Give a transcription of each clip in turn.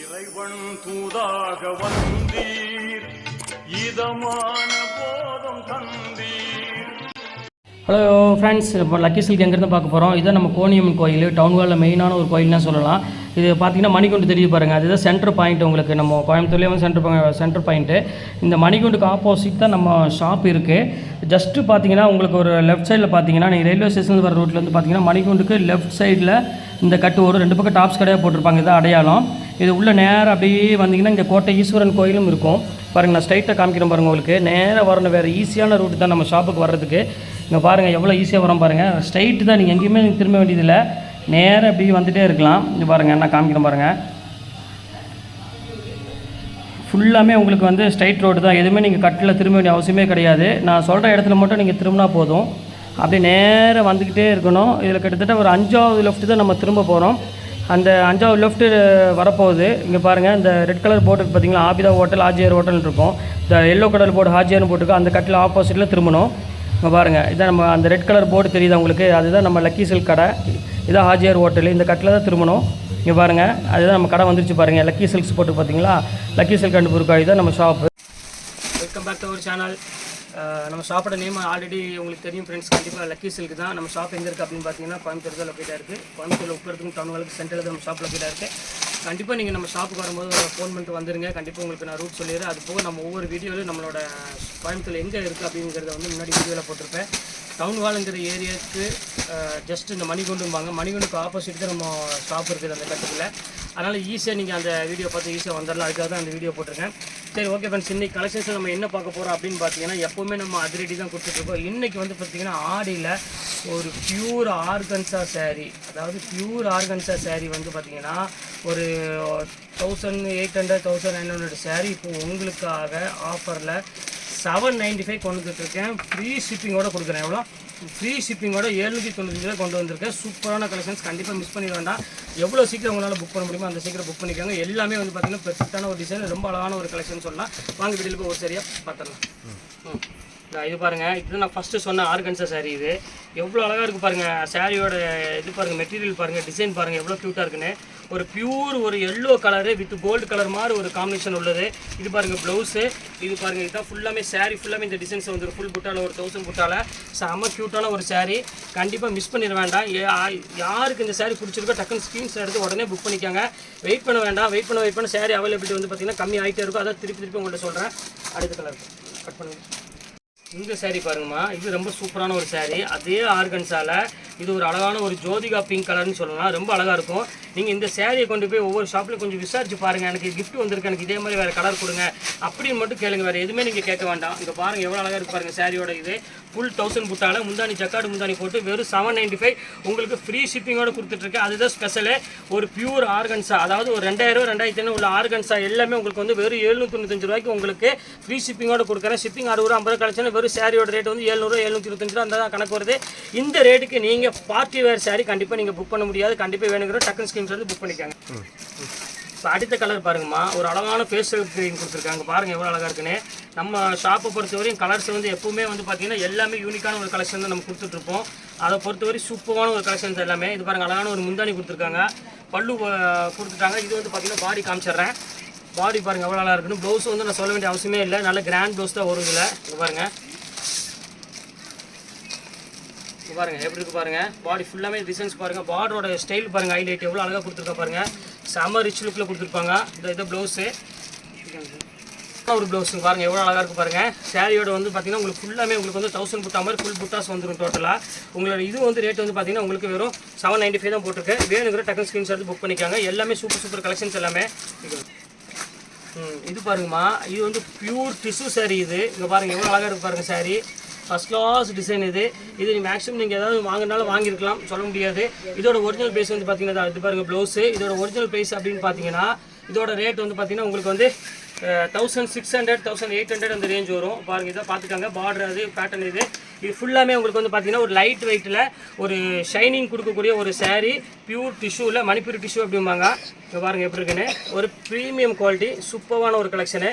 இறைவன் தூதாக வந்தீர் இதமான போதம் தந்தீர். ஹலோ ஃப்ரெண்ட்ஸ், இப்போ லக்கி சில்க் எங்கேருந்து பார்க்க போகிறோம். இதுதான் நம்ம கோணியம்மன் கோயில், டவுன் ஹாலில் மெயினான ஒரு கோயில்னு சொல்லலாம். இது பார்த்திங்கன்னா மணிகுண்டு தெரியுது பாருங்கள், அதுதான் சென்டர் பாயிண்ட். உங்களுக்கு நம்ம கோயம்புத்தூர்லேயே வந்து சென்டர் பாயிண்ட்டு. இந்த மணிகுண்டுக்கு ஆப்போசிட் தான் நம்ம ஷாப் இருக்குது. ஜஸ்ட்டு பார்த்தீங்கன்னா உங்களுக்கு ஒரு லெஃப்ட் சைடில் பார்த்தீங்கன்னா நீங்கள் ரயில்வே ஸ்டேஷன் வர ரோட்டில் வந்து பார்த்தீங்கன்னா மணிகுண்டுக்கு லெஃப்ட் சைடில் இந்த கட்டு ஒரு 2 பக்கம் டாப்ஸ் கடையாக போட்டிருப்பாங்க. இதான் அடையாளம். இது உள்ள நேராக அப்படியே வந்தீங்கன்னா இங்கே கோட்டை ஈஸ்வரன் கோயிலும் இருக்கும் பாருங்கள். நான் ஸ்ட்ரைட்டாக காமிக்கிறேன் பாருங்கள். உங்களுக்கு நேராக வரணும், வேறு ஈஸியான ரூட்டு தான் நம்ம ஷாப்புக்கு வர்றதுக்கு. இங்கே பாருங்கள் எவ்வளோ ஈஸியாக வரோம் பாருங்கள். ஸ்ட்ரைட்டு தான், நீங்கள் எங்கேயுமே திரும்ப வேண்டியதில்லை, நேராக அப்படியே வந்துகிட்டே இருக்கலாம். இங்கே பாருங்கள், நான் காமிக்கிறேன் பாருங்கள். ஃபுல்லாமே உங்களுக்கு வந்து ஸ்ட்ரைட் ரோடு தான், எதுவுமே நீங்கள் கட்டில் திரும்ப வேண்டிய அவசியமே கிடையாது. நான் சொல்கிற இடத்துல மட்டும் நீங்கள் திரும்பினா போதும். அப்படியே நேராக வந்துக்கிட்டே இருக்கணும். இதில் கிட்டத்தட்ட ஒரு 5வது லெஃப்ட்டு தான் நம்ம திரும்ப போகிறோம். அந்த 5வது லெஃப்ட்டு வரப்போகுது. இங்கே பாருங்கள், இந்த ரெட் கலர் போர்டு பார்த்தீங்களா, ஆபிதா ஹோட்டல் ஹாஜியார் ஹோட்டல் இருக்கும். இந்த எல்லோ கலர் போர்டு ஹாஜியார்னு போட்டுருக்கோம். அந்த கட்டில் ஆப்போசிட்டில் திரும்பணும். இங்கே பாருங்கள், இதான் நம்ம அந்த ரெட் கலர் போர்டு தெரியுது உங்களுக்கு, அதுதான் நம்ம லக்கி சில்க் கடை. இதான் ஹாஜியார் ஹோட்டல். இந்த கட்டில் தான் திரும்பணும். இங்கே பாருங்கள், அதுதான் நம்ம கடை வந்துருச்சு பாருங்கள். லக்கி சில்க்ஸ் போட்டு பார்த்தீங்களா, லக்கி சில்க் அண்ட் புர்காய் தான் நம்ம shop. Welcome back to our channel. நம்ம ஷாப்போட நேம் ஆல்ரெடி உங்களுக்கு தெரியும் ஃப்ரெண்ட்ஸ். கண்டிப்பாக லக்கி சில்க் தான். நம்ம ஷாப் எங்கே இருக்குது அப்படின்னு பார்த்தீங்கன்னா கோயம்புத்தூர் தான் லொக்கேட்டாக இருக்குது. கோயம்புத்தூரில் உட்கிறதுக்கும் டவுன் ஹாலுக்கு சென்டரில் தான் நம்ம ஷாப் லொக்கேட்டாக இருக்குது. கண்டிப்பாக நீங்கள் நம்ம ஷாப்புக்கு வரும்போது ஃபோன் பண்ணிட்டு வந்துருங்க. கண்டிப்பாக உங்களுக்கு நான் ரூட் சொல்லிடுறேன். அது போக நம்ம ஒவ்வொரு வீடியோவிலும் நம்மளோட கோயம்புத்தூர் எங்கே இருக்குது அப்படிங்கிறத வந்து முன்னாடி வீடியோவில் போட்டிருப்பேன். டவுன் ஹாலுங்கிற ஏரியாவுக்கு ஜஸ்ட் இந்த மணிகுண்டும்பாங்க, மணிகுண்டுக்கு ஆப்போசிட் தான் நம்ம ஷாப் இருக்குது அந்த கட்டத்தில். அதனால் ஈஸியாக நீங்கள் அந்த வீடியோ பார்த்து ஈஸியாக வந்துடலாம். அதுக்காக தான் அந்த வீடியோ போட்டிருக்கேன். சரி, ஓகே ஃப்ரெண்ட்ஸ், இன்றைக்கி கலெக்ஷன்ஸில் நம்ம என்ன பார்க்க போகிறோம் அப்படின்னு பார்த்தீங்கன்னா, எப்போவுமே நம்ம அதிரடி தான் கொடுத்துட்ருக்கோம். இன்றைக்கி வந்து பார்த்திங்கன்னா ஆடியில் ஒரு பியூர் ஆர்கன்ஸா சேரீ, அதாவது பியூர் ஆர்கன்ஸா சேரீ வந்து பார்த்திங்கன்னா ஒரு 1800 1900 சேரீ இப்போது உங்களுக்காக ஆஃபரில் 795 கொண்டு வந்துட்டுருக்கேன். ஃப்ரீ ஷிப்பிங்கோட கொடுக்குறேன். எவ்வளோ ஃப்ரீ ஷிப்பிங்கோட 795 கொண்டு வந்திருக்கேன். சூப்பரான கலெக்ஷன்ஸ், கண்டிப்பாக மிஸ் பண்ணிட வேண்டாம். எவ்வளோ சீக்கிரம் உங்களால் புக் பண்ண முடியுமோ அந்த சீக்கிரம் புக் பண்ணிக்கோங்க. எல்லாமே வந்து பார்த்திங்கன்னா பெர்ஃபெக்டான ஒரு டிசைன், ரொம்ப அழகான ஒரு கலெக்ஷன் சொல்லலாம். வாங்க வீடியோக்கு ஒரு சரியாக பார்த்துடலாம். இது பாருங்கள், இதுதான் நான் ஃபஸ்ட்டு சொன்ன ஆர்கன்ஸா சாரீ. இது எவ்வளோ அழகாக இருக்குது பாருங்கள். சாரியோட இது பாருங்கள், மெட்டீரியல் பாருங்கள், டிசைன் பாருங்கள் எவ்வளோ க்யூட்டாக இருக்குன்னு. ஒரு பியூர் ஒரு yellow colour with gold colour மாதிரி ஒரு காம்பினேஷன் உள்ளது. இது பாருங்கள் ப்ளவுஸு, இது பாருங்கள், இதுதான் ஃபுல்லாமே சாரீ. ஃபுல்லாமே இந்த டிசைன்ஸ் வந்து ஃபுல் புட்டாவில் ஒரு 1000 புட்டாவில் செம்ம க்யூட்டான ஒரு சாரீ. கண்டிப்பாக மிஸ் பண்ணிட வேண்டாம். யாருக்கு இந்த சாரீ பிடிச்சிருக்கோ டக்குன்னு ஸ்க்ரீன்ஷாட் எடுத்து உடனே புக் பண்ணிக்காங்க. வெயிட் பண்ண வேண்டாம். வெயிட் பண்ண சாரீ அவைலபிலிட்டி வந்து பார்த்திங்கன்னா கம்மி ஆகிட்டே இருக்கும். அதான் திருப்பி உங்கள்கிட்ட சொல்கிறேன். அடுத்த கலர் கட் பண்ணுங்க. இந்த சாரீ பாருங்கம்மா, இது ரொம்ப சூப்பரான ஒரு சாரீ. அதே ஆர்கன்ஸால் இது ஒரு அழகான ஒரு ஜோதிகா பிங்க் கலர்னு சொல்லலாம். ரொம்ப அழகாக இருக்கும். நீங்கள் இந்த சேரீயை கொண்டு போய் ஒவ்வொரு ஷாப்லையும் கொஞ்சம் விசாரிச்சு பாருங்கள். எனக்கு கிஃப்ட் வந்திருக்கு, எனக்கு இதே மாதிரி வேறு கலர் கொடுங்க அப்படின்னு மட்டும் கேளுங்க. வேறு எதுவுமே நீங்கள் கேட்க வேண்டாம். இங்கே பாருங்கள் எவ்வளோ அழகாக இருக்குது பாருங்கள். சாரியோட இது ஃபுல் 1000 புட்டால் முந்தானி ஜக்காடு முந்தானி போட்டு வெறும் 795 உங்களுக்கு ஃப்ரீ ஷிப்பிங்கோடு கொடுத்துட்ருக்கேன். அதுதான் ஸ்பெஷலு. ஒரு பியூர் ஆர்கன்ஸா, அதாவது ஒரு 2000 2500 உள்ள ஆர்கன்ஸா எல்லாமே உங்களுக்கு வந்து வெறும் 795 ரூபாய்க்கு உங்களுக்கு ஃப்ரீ ஷிப்பிங்கோடு கொடுக்குறேன். ஷிப்பிங் 60 50 கலெக்ஷன் வெறும் சாரியோட ரேட் வந்து 700 725 ரூபா அந்த தான் கணக்கு வருது. இந்த ரேட்டுக்கு நீங்கள் பார்ட்டி வேர் சாரீ கண்டிப்பாக நீங்கள் புக் பண்ண முடியாது. கண்டிப்பாக வேணுங்கிற டக்குன் ஸ்கிரீன்ஸ் வந்து புக் பண்ணிக்காங்க. இப்போ அடுத்த கலர் பாருங்கம்மா, ஒரு அழகான ஃபேஷியல் க்ரீம் கொடுத்துருக்காங்க. பாருங்கள் எவ்வளோ அழகாக இருக்குன்னு. நம்ம ஷாப்பை பொறுத்தவரையும் கலர்ஸ் வந்து எப்போவுமே வந்து பார்த்திங்கன்னா எல்லாமே யூனிக்கான ஒரு கலெக்ஷன் தான் நம்ம கொடுத்துட்ருப்போம். அதை பொறுத்தவரை சூப்பரான ஒரு கலெக்ஷன்ஸ் எல்லாமே. இது பாருங்கள், அழகான ஒரு முந்தானி கொடுத்துருக்காங்க, பல்லு கொடுத்துட்டாங்க. இது வந்து பார்த்திங்கன்னா பாடி காமிச்சிட்றேன். பாடி பாருங்கள் எவ்வளோ அழகாக இருக்குன்னு. ப்ளவுஸ் வந்து நான் சொல்ல வேண்டிய அவசியமே இல்லை, நல்ல கிராண்ட் ப்ளவுஸ் தான் வரும் இதில். இது பாருங்கள், பாருங்கள் எப்படி இருக்குது பாருங்கள். பாடி ஃபுல்லாமே டிசைன்ஸ் பாருங்கள். பார்டரோட ஸ்டைல் பாருங்கள், ஹைலைட் எவ்வளோ அழகாக கொடுத்துருக்கா பாருங்கள். செம்ம ரிச் லுக்கில் கொடுத்துருப்பாங்க. இது ப்ளவுஸு, ஒரு ப்ளவுஸுங்க பாருங்கள் எவ்வளோ அழகாக இருக்குது பாருங்கள். சாரியோட வந்து பார்த்திங்கன்னா உங்களுக்கு ஃபுல்லாமே உங்களுக்கு வந்து 1000 புட்டா மாதிரி ஃபுல் புட்டாஸ் வந்துடும் டோட்டலாக. உங்களோட இது வந்து ரேட் வந்து பார்த்திங்கன்னா உங்களுக்கு வெறும் 795 தான் போட்டிருக்கு. வேணுங்கிற டக்குன் ஸ்க்ரீன்ஷாட் புக் பண்ணிக்காங்க. எல்லாமே சூப்பர் கலெக்ஷன்ஸ் எல்லாமே. இது பாருங்கம்மா, இது வந்து பியூர் டிஷ்யூ சாரீ. இது இங்கே பாருங்கள் எவ்வளோ அழகாக இருக்குது பாருங்கள். Sari first class design. இது மேக்ஸிமம் நீங்கள் ஏதாவது வாங்கினாலும் வாங்கியிருக்கலாம், சொல்ல முடியாது. இதோட ஒரிஜினல் ப்ரைஸ் வந்து பார்த்தீங்கன்னா இது பாருங்கள் ப்ளவுஸு. இதோட ஒரிஜினல் ப்ரைஸ் அப்படின்னு பார்த்தீங்கன்னா இதோட ரேட் வந்து பார்த்தீங்கன்னா உங்களுக்கு வந்து 1600 1800 அந்த ரேஞ்ச் வரும். பாருங்கள் இதை பார்த்துக்காங்க. பார்டர் அது பேட்டர்ன் இது ஃபுல்லாமே உங்களுக்கு வந்து பார்த்தீங்கன்னா ஒரு லைட் வெயிட்டில் ஒரு ஷைனிங் கொடுக்கக்கூடிய ஒரு சாரீ. பியூர் டிஷ்யூவில் மணிப்பூர் டிஷ்யூ அப்படிம்பாங்க. இப்போ பாருங்கள் எப்படி இருக்குன்னு. ஒரு ப்ரீமியம் குவாலிட்டி சூப்பரான ஒரு கலெக்ஷனு.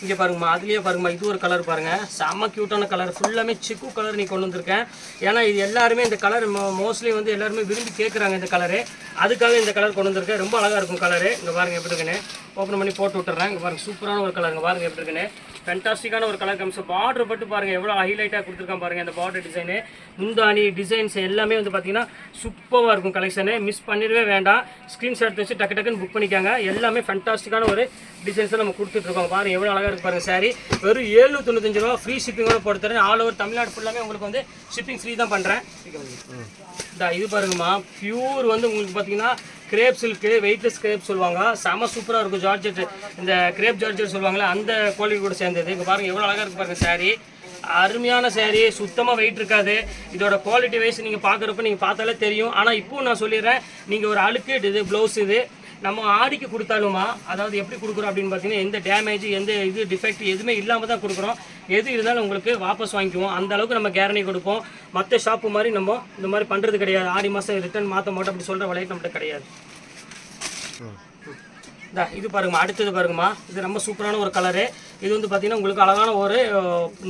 இங்கே பாருங்கம்மா, அதுலேயே பாருங்கம்மா, இது ஒரு கலர் பாருங்கள், செம்ம க்யூட்டான கலர், ஃபுல்லாமே சிக்கு கலர் நீ கொண்டு வந்திருக்கேன். ஏன்னா இது எல்லாருமே இந்த கலர் மோஸ்ட்லி வந்து எல்லாருமே விரும்பி கேட்குறாங்க இந்த கலரு, அதுக்காக இந்த கலர் கொண்டு வந்திருக்கேன். ரொம்ப அழகாக இருக்கும் கலரு. இங்கே பாருங்கள் எப்படி இருக்குன்னு ஓப்பன் பண்ணி போட்டு விட்டுறேன். இங்கே பாருங்கள் சூப்பரான ஒரு கலர், இங்கே பாருங்கள் எப்படி இருக்குன்னு ஃபேன்டாஸ்டிக்கான ஒரு கலர் காமிச்சு. பார்டர் பட்டு பாருங்கள் எவ்வளோ ஹைலைட்டாக கொடுத்துருக்கான் பாருங்கள். இந்த பார்டர் டிசைனு, முந்தானி டிசைன்ஸ் எல்லாமே வந்து பார்த்தீங்கன்னா சூப்பராக இருக்கும் கலெக்ஷனு. மிஸ் பண்ணிடவே வேண்டாம். ஸ்க்ரீன்ஷாட் வச்சு டக்கு டக்குன்னு புக் பண்ணிக்காங்க. எல்லாமே ஃபேன்டாஸ்டிக்கான ஒரு டிசைன்ஸை நம்ம கொடுத்துட்ருக்கோம். பாருங்கள் எவ்வளோ அழகாக இருக்கு பாருங்கள் சாரி. வெறும் 795 ரூபா ஃப்ரீ ஷிப்பிங்கோட போட்டு தரேன். ஆல் ஓவர் தமிழ்நாடு ஃபுல்லாமே உங்களுக்கு வந்து ஷிப்பிங் ஃப்ரீ தான் பண்ணுறேன். இது பாருங்கம்மா, பியூர் வந்து உங்களுக்கு பார்த்தீங்கன்னா கிரேப் சில்க்கு, வெயிட்லெஸ் கிரேப் சொல்லுவாங்க, செம சூப்பராக இருக்கும். ஜார்ஜெட், இந்த கிரேப் ஜார்ஜெட் சொல்லுவாங்களே அந்த குவாலிட்டி கூட சேர்ந்தது. இங்கே பாருங்கள் எவ்வளோ அழகாக இருக்குது பாருங்கள் சாரி. அருமையான சாரி, சுத்தமாக வெயிட் இருக்காது. இதோட குவாலிட்டி வைஸ் நீங்கள் பார்க்குறப்ப நீங்கள் பார்த்தாலே தெரியும். ஆனால் இப்போவும் நான் சொல்லிடுறேன், நீங்கள் ஒரு அழுக்கு இது ப்ளவுஸ் இது நம்ம ஆடிக்கு கொடுத்தாலுமா, அதாவது எப்படி கொடுக்குறோம் அப்படின்னு பார்த்தீங்கன்னா எந்த டேமேஜ் எந்த இது டிஃபெக்ட் எதுவுமே இல்லாமல் தான் கொடுக்குறோம். எது இருந்தாலும் உங்களுக்கு வாபஸ் வாங்கிக்குவோம். அந்த அளவுக்கு நம்ம கேரண்டி கொடுப்போம். மற்ற ஷாப்பு மாதிரி நம்ம இந்த மாதிரி பண்ணுறது கிடையாது. ஆடி மாதம் ரிட்டர்ன் மாற்ற மாட்டோம் அப்படி சொல்கிற விலைக்கு நம்மகிட்ட கிடையாது. இது பாருங்கம்மா, அடுத்தது பாருங்கம்மா, இது ரொம்ப சூப்பரான ஒரு கலரு. இது வந்து பார்த்தீங்கன்னா உங்களுக்கு அழகான ஒரு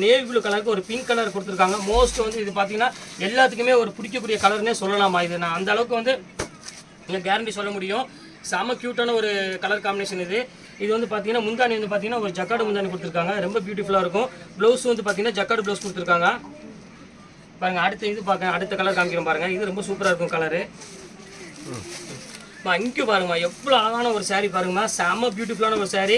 நேவி ப்ளூ கலருக்கு ஒரு பிங்க் கலர் கொடுத்துருக்காங்க. மோஸ்ட் வந்து இது பார்த்தீங்கன்னா எல்லாத்துக்குமே ஒரு பிடிக்கக்கூடிய கலர்னே சொல்லலாமா. இது நான் அந்த அளவுக்கு வந்து நீங்கள் கேரண்டி சொல்ல முடியும். செம க்யூட்டான ஒரு கலர் காம்பினேஷன் இது. இது வந்து பார்த்தீங்கன்னா முந்தானி வந்து பார்த்தீங்கன்னா ஒரு ஜக்காடு முந்தானி கொடுத்துருக்காங்க. ரொம்ப பியூட்டிஃபுல்லாக இருக்கும். ப்ளவுஸ் வந்து பார்த்தீங்கன்னா ஜக்காடு ப்ளவுஸ் கொடுத்துருக்காங்க பாருங்கள். அடுத்த இது பார்க்க அடுத்த கலர் காமிக்கிறோம் பாருங்கள். இது ரொம்ப சூப்பராக இருக்கும் கலரு. இங்கே பாருங்கம்மா எவ்வளோ அழகான ஒரு சாரீ பாருங்கம்மா, செம்ம பியூட்டிஃபுல்லான ஒரு சாரீ.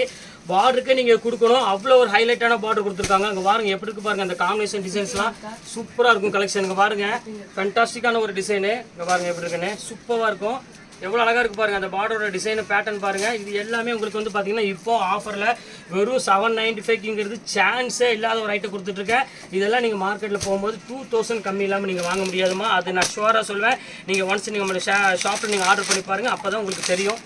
பார்டருக்கே நீங்கள் கொடுக்கணும், அவ்வளோ ஒரு ஹைலைட்டான பார்டர் கொடுத்துருக்காங்க. அங்கே பாருங்கள் எப்படி இருக்கு பாருங்கள். அந்த காம்பினேஷன் டிசைன்ஸ்லாம் சூப்பராக இருக்கும் கலெக்ஷன். இங்கே பாருங்கள் ஃபேன்டாஸ்டிக்கான ஒரு டிசைனு. இங்கே பாருங்கள் எப்படி இருக்குன்னு சூப்பராக இருக்கும். எவ்வளோ அழகாக இருக்குது பாருங்கள். அந்த பார்டரோட டிசைனு பேட்டர்ன் பாருங்கள். இது எல்லாமே உங்களுக்கு வந்து பார்த்தீங்கன்னா இப்போ ஆஃபரில் வெறும் 795ங்கிறது சான்ஸே இல்லாத ஒரு ஐட்டம் கொடுத்துட்ருக்கேன். இதெல்லாம் நீங்கள் மார்க்கெட்டில் போகும்போது 2000 கம்மி இல்லாமல் நீங்கள் வாங்க முடியாதுமா. அது நான் ஷுவராக சொல்வேன். நீங்கள் ஒன்ஸ் நீங்கள் நம்மளோட ஷாப்பில் நீங்கள் ஆர்டர் பண்ணி பாருங்கள், அப்போ தான் உங்களுக்கு தெரியும்.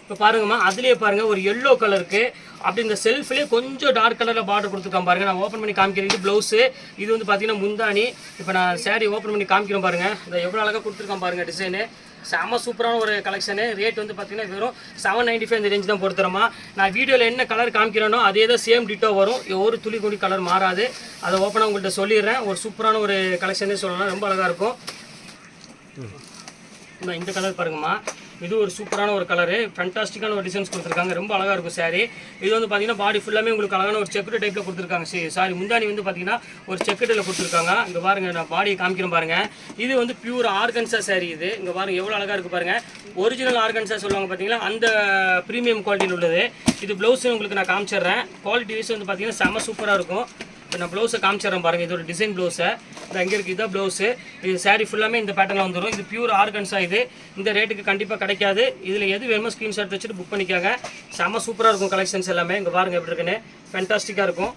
இப்போ பாருங்கம்மா, அதுலேயே பாருங்கள் ஒரு எல்லோ கலருக்கு அப்படி இந்த செல்ஃப்லேயே கொஞ்சம் டார்க் கலரில் பார்டர் கொடுத்துருக்கான் பாருங்கள். நான் ஓப்பன் பண்ணி காமிக்கிறேன். இது ப்ளவுஸு, இது வந்து பார்த்தீங்கன்னா முந்தானி. இப்போ நான் சாரீ ஓப்பன் பண்ணி காமிக்கிறேன் பாருங்கள். இதை எவ்வளோ அழகாக கொடுத்துருக்கான் பாருங்கள் டிசைனு. செம்ம சூப்பரான ஒரு கலெக்ஷனு. ரேட் வந்து பார்த்தீங்கன்னா வெறும் 795 இந்த ரேஞ்ச் தான் பொறுத்துறோமா. நான் வீடியோவில் என்ன கலர் காமிக்கிறேனோ அதே தான் சேம் டிட்டோ வரும். ஒரு துளி கூடி கலர் மாறாது. அதை ஓப்பனாக உங்கள்கிட்ட சொல்லிடுறேன். ஒரு சூப்பரான ஒரு கலெக்ஷனே சொல்லலாம். ரொம்ப அழகாக இருக்கும். இந்த கலர் பாருங்கம்மா, இது ஒரு சூப்பரான ஒரு கலரு. ஃபேன்டாஸ்டிக்கான ஒரு டிசைன்ஸ் கொடுத்துருக்காங்க. ரொம்ப அழகாக இருக்கும் சாரீ. இது வந்து பார்த்தீங்கன்னா பாடி ஃபுல்லாமே உங்களுக்கு அழகான ஒரு செக்குடு டைப்பில் கொடுத்துருக்காங்க. சாரி முந்தானி வந்து பார்த்தீங்கன்னா ஒரு செக்குடில் கொடுத்துருக்காங்க. இங்கே பாருங்கள், நான் பாடியை காமிக்கிறேன் பாருங்கள். இது வந்து பியூர் ஆர்கன்ஸா சாரீ. இது இங்கே பாருங்கள் எவ்வளோ அழகாக இருக்குது பாருங்கள். ஒரிஜினல் ஆர்கன்ஸா சொல்லுவாங்க பார்த்தீங்களா, அந்த ப்ரீமியம் குவாலிட்டியில் உள்ளது. இது ப்ளவுஸு உங்களுக்கு நான் காமிச்சிடுறேன். குவாலிட்டி வைஸ் வந்து பார்த்தீங்கன்னா செம்ம சூப்பராக இருக்கும். இப்போ நான் ப்ளவுஸை காமிச்சிடறேன் பாருங்கள். இது ஒரு டிசைன் ப்ளவுஸை இது எங்கே இருக்குது, இதான் ப்ளவுஸு. இது சாரீ ஃபுல்லாமே இந்த பேட்டர்னில் வந்துடும். இது பியூர் ஆர்கன்ஸா. இது இந்த ரேட்டுக்கு கண்டிப்பாக கிடைக்காது. இதில் எது வேணுமோ ஸ்க்ரீன்ஷாட் வச்சுட்டு புக் பண்ணிக்காங்க. செம்ம சூப்பராக இருக்கும் கலெக்ஷன்ஸ் எல்லாமே. இங்கே பாருங்கள் எப்படி இருக்குன்னு ஃபேன்டாஸ்டிக்காக இருக்கும்.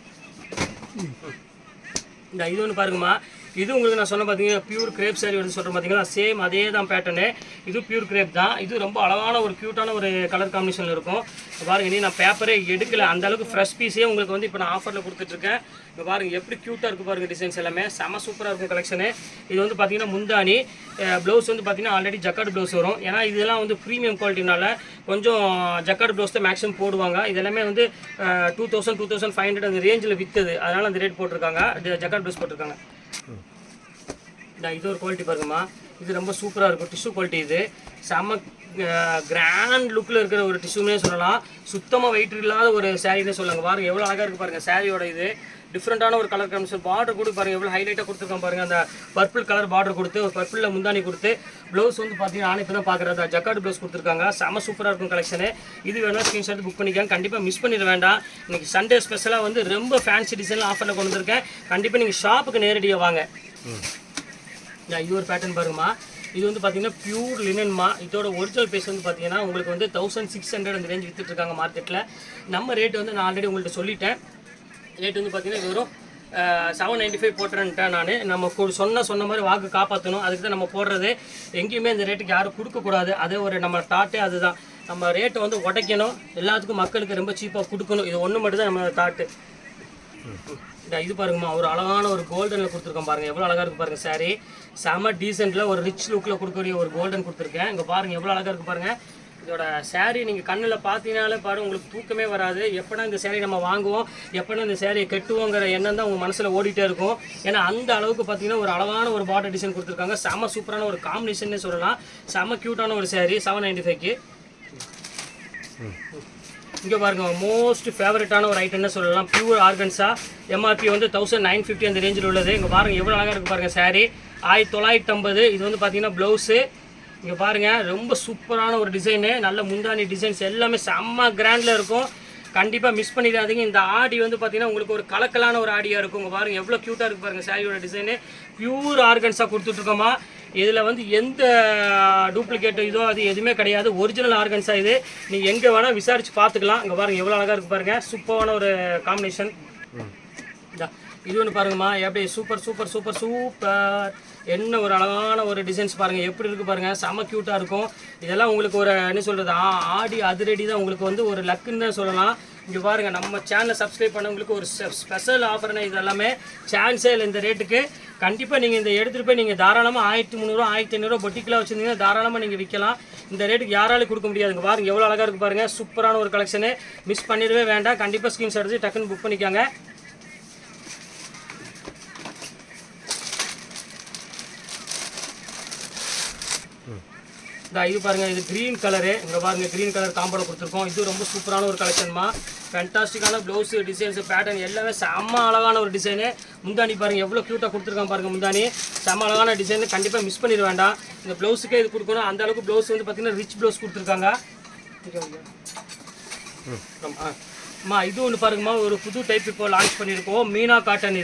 இது ஒன்று பாருங்கம்மா, இது உங்களுக்கு நான் சொன்ன பார்த்தீங்கன்னா பியூர் கிரேப் சாரி வந்து சொல்கிறேன் பார்த்தீங்களா, சேம் அதே தான் பேட்டர்னு. இது பியூர் கிரேப் தான். இது ரொம்ப அழகான ஒரு க்யூட்டான ஒரு கலர் காம்பினேஷனில் இருக்கும். பாருங்க, நீ நான் பேப்பரே எடுக்கல, அந்த அளவுக்கு ஃப்ரெஷ் பீஸே உங்களுக்கு வந்து இப்போ நான் ஆஃபரில் கொடுத்துட்ருக்கேன். இப்போ பாருங்கள் எப்படி க்யூட்டாக இருக்குது பாருங்கள். டிசைன்ஸ் எல்லாமே செம சூப்பராக இருக்கும் கலெக்ஷனு. இது வந்து பார்த்தீங்கன்னா முந்தானி. ப்ளவுஸ் வந்து பார்த்தீங்கன்னா ஆல்ரெடி ஜக்கார்டு ப்ளவுஸ் வரும். ஏன்னா இதெல்லாம் வந்து ப்ரீமியம் குவாலிட்டினால கொஞ்சம் ஜக்கார்டு ப்ளவுஸ் தான் மேக்ஸிமம் போடுவாங்க. இதெல்லாமே வந்து 2000 2500 அந்த ரேஞ்சில் விற்றது, அதனால் அந்த ரேட் போட்டிருக்காங்க. ஜக்கார்டு ப்ளவுஸ் போட்டிருக்காங்க. இது ஒரு குவாலிட்டி பாருங்கம்மா, இது ரொம்ப சூப்பராக இருக்கும். Tissue quality. இது செம்ம கிராண்ட் லுக்கில் இருக்கிற ஒரு டிஷ்யூனே சொல்லலாம். சுத்தமாக வெயிட் இல்லாத ஒரு சாரீனே சொல்லுவாங்க. பாருங்கள் எவ்வளோ அழகாக இருக்குது பாருங்கள் சாரியோட. இது டிஃப்ரெண்ட்டான ஒரு கலர் காம்பினேஷன். பார்டர் கூட பாருங்கள் எவ்வளோ ஹைலைட்டாக கொடுத்துருக்காங்க பாருங்கள். அந்த பர்பிள் கலர் பார்டர் கொடுத்து ஒரு பர்பிளில் முந்தானி கொடுத்து ப்ளவுஸ் வந்து பார்த்தீங்கன்னா நான் இப்போ தான் பார்க்குறதா ஜக்கார்டு ப்ளவுஸ் கொடுத்துருக்காங்க. செம்ம சூப்பராக இருக்கும் கலெக்ஷனு. இது வேணால் ஸ்க்ரீன்ஷாட் புக் பண்ணிக்காங்க. கண்டிப்பாக மிஸ் பண்ணிட வேண்டாம். இன்றைக்கி சண்டே ஸ்பெஷலாக வந்து ரொம்ப ஃபேன்சி டிசைனில் ஆஃபரில் கொண்டு வந்திருக்கேன். கண்டிப்பாக நீங்கள் ஷாப்புக்கு நேரடியாக வாங்க. இது ஒரு பேட்டர்ன் பாருங்கம்மா. இது வந்து பார்த்தீங்கன்னா பியூர் லினன்மா. இதோட ஒரிஜினல் பேஸ் வந்து பார்த்தீங்கன்னா உங்களுக்கு வந்து 1600 அந்த ரேஞ்ச் விற்றுட்ருக்காங்க மார்க்கெட்டில். நம்ம ரேட் வந்து நான் ஆல்ரெடி உங்கள்கிட்ட சொல்லிட்டேன். ரேட் வந்து பார்த்தீங்கன்னா வெறும் 795 போட்டுறேன்ட்டேன் நான். நம்ம சொன்ன மாதிரி வாக்கு காப்பாற்றணும், அதுக்கு தான் நம்ம போடுறது. எங்கேயுமே இந்த ரேட்டுக்கு யாரும் கொடுக்கக்கூடாது. அதே ஒரு நம்ம தாட்டே அதுதான். நம்ம ரேட்டை வந்து உடைக்கணும், எல்லாத்துக்கும் மக்களுக்கு ரொம்ப சீப்பாக கொடுக்கணும். இது ஒன்று மட்டும் தான் நம்ம தாட்டு. இது பாருங்கம்மா, ஒரு அழகான ஒரு கோல்டனில் கொடுத்துருக்கோம் பாருங்கள். எவ்வளோ அழகாக இருக்குது பாருங்கள் சாரீ. செம்ம டீசென்ட்டில் ஒரு ரிச் லுக்கில் கொடுக்கக்கூடிய ஒரு கோல்டன் கொடுத்துருக்கேன். இங்கே பாருங்கள் எவ்வளோ அழகாக இருக்குது பாருங்கள். இதோட saree நீங்கள் கண்ணில் பார்த்தீங்கனாலே பாரு உங்களுக்கு தூக்கமே வராது. எப்போனா இந்த saree நம்ம வாங்குவோம், எப்போனா இந்த saree கட்டுவோங்கிற எண்ணம் தான் உங்கள் மனசில் ஓடிட்டே இருக்கும். ஏன்னா அந்த அளவுக்கு பார்த்தீங்கன்னா ஒரு அழகான ஒரு பார்டர் டிசைன் கொடுத்துருக்காங்க. செம சூப்பரான ஒரு காம்பினேஷன்னே சொல்லலாம். செம க்யூட்டான ஒரு saree 795க்கு. இங்கே பாருங்க, மோஸ்ட் ஃபேவரட்டான ஒரு ஐட்டம்னு சொல்லலாம். Pure organza. எம்ஆர்பி வந்து 1950 அந்த ரேஞ்சில் உள்ளது. இங்கே பாருங்கள் எவ்வளோ அழகாக இருக்குது பாருங்கள் saree. 1950. இது வந்து பார்த்தீங்கன்னா ப்ளவுஸு. இங்கே பாருங்கள் ரொம்ப சூப்பரான ஒரு டிசைனு. நல்ல முந்தானி டிசைன்ஸ் எல்லாமே செம்ம கிராண்டில் இருக்கும். கண்டிப்பாக மிஸ் பண்ணிடாதீங்க. இந்த ஆடி வந்து பார்த்தீங்கன்னா உங்களுக்கு ஒரு கலக்கலான ஒரு ஆடியாக இருக்கும். இங்கே பாருங்கள் எவ்வளோ க்யூட்டாக இருக்குது பாருங்கள் சாரியோட டிசைனு. பியூர் ஆர்கன்ஸாக கொடுத்துட்ருக்கோமா. இதில் வந்து எந்த டூப்ளிகேட் இதோ அது எதுவுமே கிடையாது. ஒரிஜினல் ஆர்கன்ஸா இது. நீங்கள் எங்கே வேணால் விசாரித்து பார்த்துக்கலாம். இங்கே பாருங்கள் எவ்வளோ அழகாக இருக்குது பாருங்கள். சூப்பரான ஒரு காம்பினேஷன். இது ஒன்று பாருங்கம்மா, எப்படி சூப்பர் சூப்பர் சூப்பர் சூப்பர். என்ன ஒரு அழகான ஒரு டிசைன்ஸ் பாருங்கள் எப்படி இருக்குது பாருங்கள். செம்ம க்யூட்டாக இருக்கும். இதெல்லாம் உங்களுக்கு ஒரு என்ன சொல்கிறது, ஆடி அதிரடி தான் உங்களுக்கு வந்து ஒரு லக்குன்னு தான் சொல்லலாம். இங்கே பாருங்கள் நம்ம சேனலை சப்ஸ்கிரைப் பண்ணவங்களுக்கு ஒரு ஸ்பெஷல் ஆஃபர்னா இது எல்லாமே சான்ஸே இல்லை இந்த ரேட்டுக்கு. கண்டிப்பாக நீங்கள் இந்த எடுத்துகிட்டு போய் நீங்கள் தாராளமாக 1300 1500 பொட்டிக்கில் வச்சுருந்தீங்கன்னா தாராளமாக நீங்கள் விற்கலாம். இந்த ரேட்டுக்கு யாராலும் கொடுக்க முடியாதுங்க. பாருங்கள் எவ்வளோ அழகாக இருக்குது பாருங்கள். சூப்பரான ஒரு கலெக்ஷனு. மிஸ் பண்ணிடவே வேண்டாம். கண்டிப்பாக ஸ்க்ரீன்ஷாட் எடுத்து டக்குன்னு புக் பண்ணிக்காங்க. இது பாருங்கள், இது க்ரீன் கலரு. இங்கே பாருங்கள் க்ரீன் கலர் காம்போட கொடுத்துருக்கோம். இது ரொம்ப சூப்பரான ஒரு கலெக்ஷன்மா. ஃபேண்டாஸ்டிக்கான ப்ளவுஸு டிசைன்ஸு பேட்டர்ன் எல்லாமே செம்ம அழகான ஒரு டிசைனு. முந்தானி பாருங்கள் எவ்வளோ க்யூட்டாக கொடுத்துருக்கான் பாருங்கள். முந்தானி செம்ம அழகான டிசைனு. கண்டிப்பாக மிஸ் பண்ணிட வேண்டாம். இந்த ப்ளவுஸுக்கே இது கொடுக்கணும். அந்த அளவுக்கு ப்ளவுஸ் வந்து பார்த்திங்கன்னா ரிச் ப்ளவுஸ் கொடுத்துருக்காங்க. இது ஒன்று பாருங்கம்மா, ஒரு புது டைப் இப்போ லான்ச் பண்ணியிருக்கோம். மீனா காட்டன்.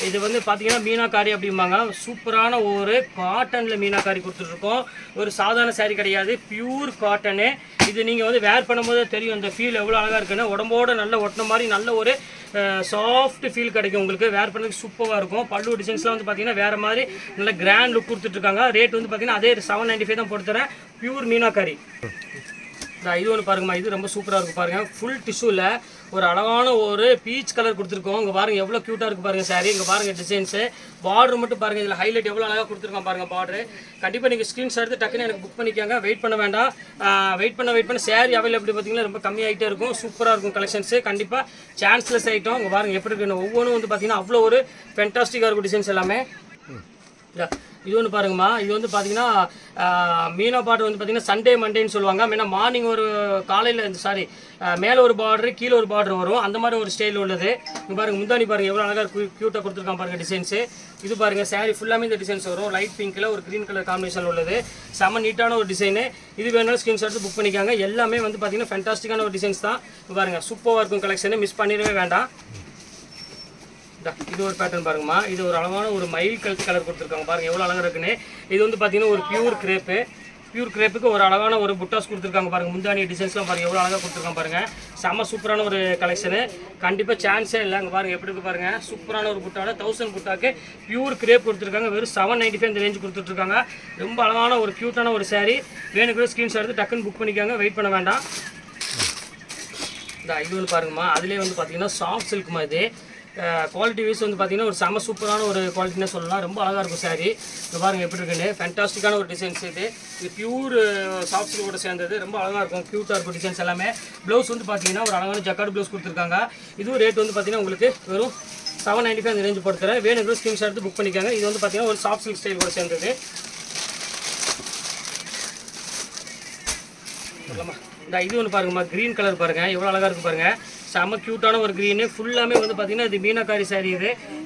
இது வந்து பார்த்தீங்கன்னா மீனாக்காரி அப்படிம்பாங்க. சூப்பரான ஒரு காட்டனில் மீனாக்காரி கொடுத்துட்ருக்கோம். ஒரு சாதாரண சாரீ கிடையாது, பியூர் காட்டனு. இது நீங்கள் வந்து வேர் பண்ணும்போது தெரியும் இந்த ஃபீல் எவ்வளோ அழகாக இருக்குன்னு. உடம்போடு நல்ல ஒட்டின மாதிரி நல்ல ஒரு சாஃப்ட் ஃபீல் கிடைக்கும் உங்களுக்கு. வேர் பண்ணுறதுக்கு சூப்பராக இருக்கும். பல்லு டிசைன்ஸ்லாம் வந்து பார்த்தீங்கன்னா வேறு மாதிரி நல்ல கிராண்ட் லுக் கொடுத்துட்ருக்காங்க. ரேட் வந்து பார்த்தீங்கன்னா அதே 795 தான் போட்டு தரேன். பியூர் மீனாக்காரி. இது ஒன்று பாருங்கம்மா, இது ரொம்ப சூப்பராக இருக்குது பாருங்கள். ஃபுல் டிஷ்யூவில் ஒரு அழகான ஒரு பீச் கலர் கொடுத்துருக்கோம். இங்கே பாருங்கள் எவ்வளோ க்யூட்டாக இருக்குது பாருங்கள் சாரி. இங்கே பாருங்கள் டிசைன்ஸு. பார்டர் மட்டும் பாருங்கள், இதில் ஹைலைட் எவ்வளோ அழகாக கொடுத்துருக்கோம் பாருங்கள் பார்டரு. கண்டிப்பாக நீங்கள் ஸ்க்ரீன்ஷாட் எடுத்து டக்குன்னு எனக்கு புக் பண்ணிக்காங்க. வெயிட் பண்ண வேண்டாம். வெயிட் பண்ண சாரி அவைலபிள் பார்த்தீங்கன்னா ரொம்ப கம்மியாகிட்டே இருக்கும். சூப்பராக இருக்கும் கலெக்ஷன்ஸு. கண்டிப்பாக சான்ஸ்லெஸ் ஐட்டம். இங்கே பாருங்கள் எப்படி இருக்குன்னு. ஒவ்வொன்றும் வந்து பார்த்தீங்கன்னா அவ்வளோ ஒரு ஃபென்டாஸ்டிக்காக இருக்கும் டிசைன்ஸ் எல்லாமே. இது ஒன்று பாருங்கம்மா, இது வந்து பார்த்தீங்கன்னா மீனா பார்டர் வந்து பார்த்தீங்கன்னா சண்டே மண்டேன்னு சொல்லுவாங்க. ஏன்னா மார்னிங் ஒரு காலையில் மேலே ஒரு பார்டரு கீழே ஒரு பார்டர் வரும். அந்த மாதிரி ஒரு ஸ்டைல் உள்ளது. இங்கே பாருங்கள் முந்தானி பாருங்கள் எவ்வளோ அழகாக க்யூட்டாக கொடுத்துருக்கான் பாருங்கள் டிசைன்ஸு. இது பாருங்கள் சாரீ ஃபுல்லாமே இந்த டிசைன்ஸ் வரும். லைட் பிங்க்கில் ஒரு க்ரீன் கலர் காம்பினேஷன் உள்ளது. செம்ம நீட்டான ஒரு டிசைனு. இது வேணாலும் ஸ்க்ரீன்ஷாட் புக் பண்ணிக்காங்க. எல்லாமே வந்து பார்த்தீங்கன்னா ஃபென்டாஸ்டிக்கான ஒரு டிசைன்ஸ் தான். பாருங்கள் சூப்பராக இருக்கும் கலெக்ஷனு. மிஸ் பண்ணிடவே வேண்டாம். இது ஒரு பேட்டர்ன் பாருங்கம்மா. இது ஒரு அழகான ஒரு மயில் கலர் கொடுத்துருக்காங்க பாருங்கள் எவ்வளோ அழகாக இருக்குன்னு. இது வந்து பார்த்தீங்கன்னா ஒரு பியூர் கிரேப்பு. பியூர் கிரேப்புக்கு ஒரு அழகான ஒரு புட்டாஸ் கொடுத்துருக்காங்க பாருங்கள். முந்தானி டிசைன்ஸ்லாம் பாருங்கள் எவ்வளோ அழகாக கொடுத்துருக்காங்க பாருங்கள். செம்ம சூப்பரான ஒரு கலெக்ஷனு. கண்டிப்பாக சான்ஸே இல்லை. அங்கே பாருங்கள் எப்படி இருக்குது பாருங்கள். சூப்பரான ஒரு புட்டாவில் 1000 புட்டாக்கு பியூர் கிரேப் கொடுத்துருக்காங்க. வெறும் 795 இந்த ரேஞ்சு கொடுத்துட்ருக்காங்க. ரொம்ப அழகான ஒரு க்யூட்டான ஒரு சாரீ. வேணுக்கு ஸ்க்ரீன்ஷாட் எடுத்து டக்குன்னு புக் பண்ணிக்காங்க. வெயிட் பண்ண வேண்டாம். இது வந்து பாருங்கம்மா, அதுலேயே வந்து பார்த்தீங்கன்னா சாஃப்ட் சில்க்குமா. இது குவாலிட்டி வைஸ் வந்து பார்த்தீங்கன்னா ஒரு செம சூப்பரான ஒரு குவாலிட்டின்னு சொல்லலாம். ரொம்ப அழகாக இருக்கும் சாரீ. இப்போ பாருங்கள் எப்படி இருக்குன்னு. ஃபேன்டாஸ்டிக்கான ஒரு டிசைன்ஸ். இது பியூர் சாஃப்ட் சில்கோட சேர்ந்தது. ரொம்ப அழகாக இருக்கும். க்யூட்டாக இருக்கும் டிசைன்ஸ் எல்லாமே. ப்ளவுஸ் வந்து பார்த்தீங்கன்னா ஒரு அழகான ஜக்கார்டு ப்ளவுஸ் கொடுத்துருக்காங்க. இதுவும் ரேட் வந்து பார்த்தீங்கன்னா உங்களுக்கு வெறும் 795 அந்த ரேஞ்சு போட்டு தரேன். வேணுங்கிற ஸ்க்ரீன்ஷாட் எடுத்து புக் பண்ணிக்காங்க. இது வந்து பார்த்தீங்கன்னா ஒரு சாஃப்ட் சில்க் ஸ்டைல் கூட சேர்ந்தது. இது ஒன்று பாருங்கம்மா, க்ரீன் கலர் பாருங்கள் எவ்வளோ அழகாக இருக்குது பாருங்கள். செம்ம க்யூட்டான ஒரு க்ரீனு. ஃபுல்லாமே வந்து பார்த்தீங்கன்னா இது மீனாக்காரி சாரீ.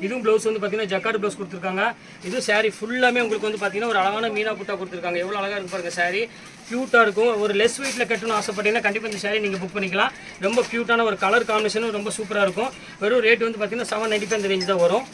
இதுவும் ப்ளவுஸ் வந்து பார்த்தீங்கன்னா ஜக்கார்டு ப்ளவுஸ் கொடுத்துருக்காங்க. இது சாரீ ஃபுல்லாமே உங்களுக்கு வந்து பார்த்தீங்கன்னா ஒரு அழகான மீனா புட்டா கொடுத்துருக்காங்க. எவ்வளோ அழகாக இருக்குது பாருங்கள் சாரீ. க்யூட்டாக இருக்கும். ஒரு லெஸ் வெயிட்டில் கட்டணும்னு ஆசைப்பட்டீங்கன்னா கண்டிப்பாக இந்த சாரீ நீங்கள் புக் பண்ணிக்கலாம். ரொம்ப க்யூட்டான ஒரு கலர் காம்பினேஷனும் ரொம்ப சூப்பராக இருக்கும். வெறும் ரேட் வந்து பார்த்தீங்கன்னா 795 அந்த ரேஞ்ச் தான் வரும்.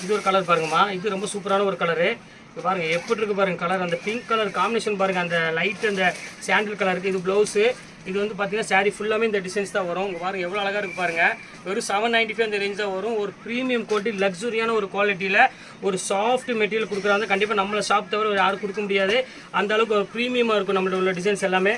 இது ஒரு கலர் பாருங்கம்மா. இது ரொம்ப சூப்பரான ஒரு கலரு. இப்போ பாருங்கள் எப்படி இருக்குது பாருங்கள் கலர். அந்த பிங்க் கலர் காம்பினேஷன் பாருங்கள். அந்த லைட் அந்த சாண்டில் கலருக்கு இது ப்ளவுஸு. இது வந்து பார்த்தீங்கன்னா சாரீ ஃபுல்லாமே இந்த டிசைன்ஸ் தான் வரும். இங்கே பாருங்கள் எவ்வளோ அழகாக இருக்குது பாருங்கள். வெறும் 795 அந்த ரேஞ்ச் தான் வரும். ஒரு ப்ரீமியம் குவாலிட்டி லக்ஸுரியான ஒரு குவாலிட்டியில் ஒரு சாஃப்ட் மெட்டீரியல் கொடுக்குறாங்க. கண்டிப்பாக நம்மளை ஷாப் தவிர யாரும் கொடுக்க முடியாது. அந்த அளவுக்கு ஒரு ப்ரீமியமாக இருக்கும் நம்மளோட உள்ள டிசைன்ஸ் எல்லாமே.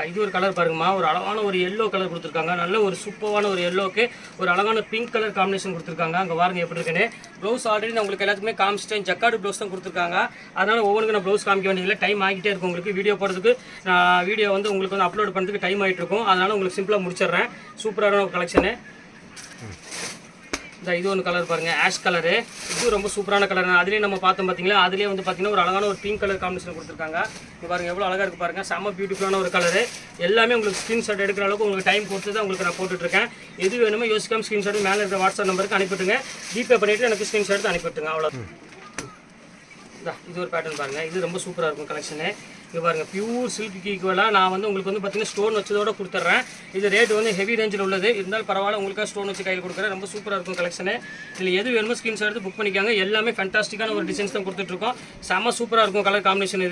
இது ஒரு கலர் பாருங்கம்மா, ஒரு அழகான ஒரு எல்லோ கலர் கொடுத்துருக்காங்க. நல்ல ஒரு சூப்பரான ஒரு எல்லோக்கு ஒரு அழகான பிங்க் கலர் காம்பினேஷன் கொடுத்துருக்காங்க. அங்கே பாருங்க எப்படி இருக்குன்னு. ப்ளவுஸ் ஆல்ரெடி நான் உங்களுக்கு எல்லாத்துக்குமே காமிச்சிட்டேன். ஜக்கார்டு ப்ளவுஸ் தான் கொடுத்துருக்காங்க. அதனால் ஒவ்வொன்றுக்கு நான் ப்ளவுஸ் காமிக்க வேண்டியதில்லை. டைம் ஆகிட்டே இருக்கும் உங்களுக்கு. வீடியோ போடுறதுக்கு நான் வீடியோ வந்து உங்களுக்கு வந்து அப்லோட் பண்ணுறதுக்கு டைம் ஆகிட்டு இருக்கும். அதனால் உங்களுக்கு சிம்பிளாக முடிச்சிடுறேன். சூப்பரான ஒரு கலெக்ஷனு. இது ஒன்று கலர் பாருங்கள், ஆஷ் கலரு. இது ரொம்ப சூப்பரான கலர். அதுலேயே நம்ம பார்த்தோம் பார்த்தீங்களா, அதுலேயே வந்து பார்த்தீங்கன்னா ஒரு அழகான ஒரு பிங்க் கலர் காம்பினேஷன் கொடுத்துருக்காங்க. இங்கே பாருங்கள் எவ்வளோ அழகாக இருக்குது பாருங்கள். செம்ம பியூட்டிஃபுல்லான ஒரு கலரு. எல்லாமே உங்களுக்கு ஸ்க்ரீன்ஷாட் எடுக்கிற அளவுக்கு உங்களுக்கு டைம் கொடுத்து தான் உங்களுக்கு நான் போட்டுட்ருக்கேன். எது வேணுமோ யோசிக்காமல் ஸ்க்ரீன்ஷாட் மேலே இருக்கிற வாட்ஸ்அப் நம்பருக்கு அனுப்பிவிட்டுங்க. ஜிபே பண்ணிவிட்டு எனக்கு ஸ்க்ரீன்ஷாட் எடுத்து அனுப்பிவிட்டுங்க. அவ்வளோ. இது ஒரு பேட்டர்ன் பாருங்கள். இது ரொம்ப சூப்பராக இருக்கும் கலெக்ஷனு. இங்கே பாருங்கள், பியூர் சில்க்கு ஈக்குவலாக நான் வந்து உங்களுக்கு வந்து பார்த்தீங்கன்னா ஸ்டோன் வச்சதோட கொடுத்துட்றேன். இது ரேட் வந்து ஹெவி ரேஞ்சில் உள்ளது. இருந்தாலும் பரவாயில்ல, உங்களுக்காக ஸ்டோன் வச்சு கையில் கொடுக்குறேன். ரொம்ப சூப்பராக இருக்கும் கலெக்ஷனு. இதில் எது வேணுமோ ஸ்க்ரீன்ஷாட் எடுத்து புக் பண்ணிக்காங்க. எல்லாமே ஃபேண்டாஸ்டிக்கான ஒரு டிசைன்ஸ் தான் கொடுத்துட்ருக்கோம். செம்ம சூப்பராக இருக்கும் கலர் காம்பினேஷன்.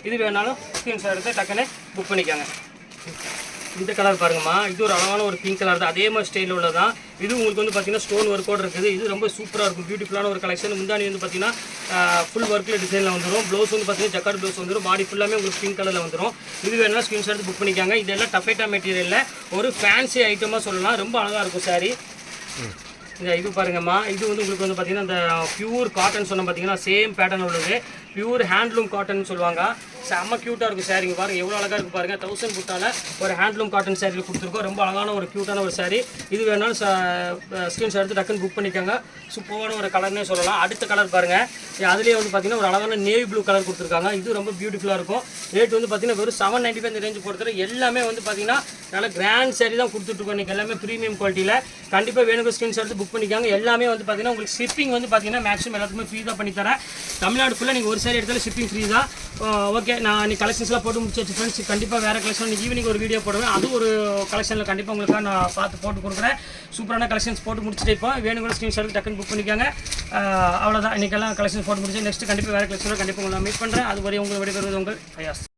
இது வேணாலும் ஸ்க்ரீன்ஷாட் எடுத்து டக்குன்னு புக் பண்ணிக்காங்க. இந்த கலர் பாருங்கம்மா, இது ஒரு அழகான ஒரு பிங்க் கலர் தான். அதே மாதிரி ஸ்டைலில் உள்ளதான். இது உங்களுக்கு வந்து பார்த்தீங்கன்னா ஸ்டோன் ஒர்க்கோடு இருக்குது. இது ரொம்ப சூப்பராக இருக்கும். பியூட்டிஃபுல்லான ஒரு கலெக்ஷன். முந்தானி வந்து பார்த்தீங்கன்னா ஃபுல் ஒர்க்கில் டிசைனில் வந்துடும். ப்ளவுஸ் வந்து பார்த்தீங்கன்னா ஜக்கார்டு ப்ளவுஸ் வந்துடும். பாடி ஃபுல்லாமே உங்களுக்கு பிங்க் கலரில் வந்துடும். இது வேணாலும் ஸ்க்ரீன்ஷாட் எடுத்து புக் பண்ணிக்காங்க. இதெல்லாம் டஃபேட்டா மெட்டீரியலில் ஒரு ஃபேன்சி ஐட்டமாக சொல்லலாம். ரொம்ப அழகாக இருக்கும் சாரி. இது பாருங்கம்மா, இது வந்து உங்களுக்கு வந்து பார்த்தீங்கன்னா இந்த பியூர் காட்டன் சொன்ன பார்த்தீங்கன்னா சேம் பேட்டர்ன் உள்ளது. பியூர் ஹேண்ட்லூம் காட்டன் சொல்லுவாங்க. செம்ம க்யூட்டாக இருக்கும் சாரிங்க. பாருங்கள் எவ்வளோ அழகாக இருக்குது பாருங்கள். 1000 புட்டால் ஒரு ஹேண்ட்லூம் காட்டன் சாரியில் கொடுத்துருக்கோம். ரொம்ப அழகான ஒரு க்யூட்டான ஒரு சாரி. இது வேணாலும் ஸ்க்ரீன்ஷாட் எடுத்து டக்குன்னு புக் பண்ணிக்கோங்க. சூப்பரான ஒரு கலர்னே சொல்லலாம். அடுத்த கலர் பாருங்கள். அதுலேயே வந்து பார்த்தீங்கன்னா ஒரு அழகான நேவி ப்ளூ கலர் கொடுத்துருக்காங்க. இது ரொம்ப பியூட்டிஃபுல்லாக இருக்கும். ரேட் வந்து பார்த்தீங்கன்னா வெறும் 795 இந்த ரேஞ்சு பொறுத்தவரை. எல்லாமே வந்து பார்த்தீங்கன்னா நல்ல கிராண்ட் சாரி தான் கொடுத்துட்ருக்கோம். இன்றைக்கி எல்லாமே ப்ரீமியம் குவாலிட்டியில். கண்டிப்பாக வேணுங்க ஸ்க்ரீன்ஷாட் எடுத்து புக் பண்ணிக்காங்க. எல்லாமே வந்து பார்த்தீங்கன்னா உங்களுக்கு ஷிப்பிங் வந்து பார்த்தீங்கன்னா மேக்ஸிமம் எல்லாத்துக்குமே ஃப்ரீ தான் பண்ணித்தரேன். தமிழ்நாடு ஃபுல்லாக நீங்கள் ஒரு சாரி எடுத்தாலும் ஷிப்பிங் ஃப்ரீ தான். ஓகே, நான் நீ கலெக்ஷன்ஸ்லாம் போட்டு முடிச்சு ஃப்ரெண்ட்ஸ். கண்டிப்பாக வேறு கலெக்ஷன் ஈவினிங் ஒரு வீடியோ போடுவேன். அது ஒரு கலெக்ஷனில் கண்டிப்பாக உங்களுக்காக நான் பார்த்து போட்டு கொடுக்குறேன். சூப்பரான கலெக்ஷன்ஸ் போட்டு முடிச்சுட்டு இப்போ வேணுங்கிற ஸ்க்ரீன்ஷாட் டக்குன்னு புக் பண்ணிக்காங்க. அவ்வளோதான், இன்றைக்கெல்லாம் கலெக்ஷன்ஸ் போட்டு முடிச்சு. நெக்ஸ்ட் கண்டிப்பாக வேறு கலெக்ஷனில் கண்டிப்பாக உங்களை மீட் பண்ணுறேன். அது வரை உங்களை விடைபெறுவது உங்கள் ஃபயாஸ்.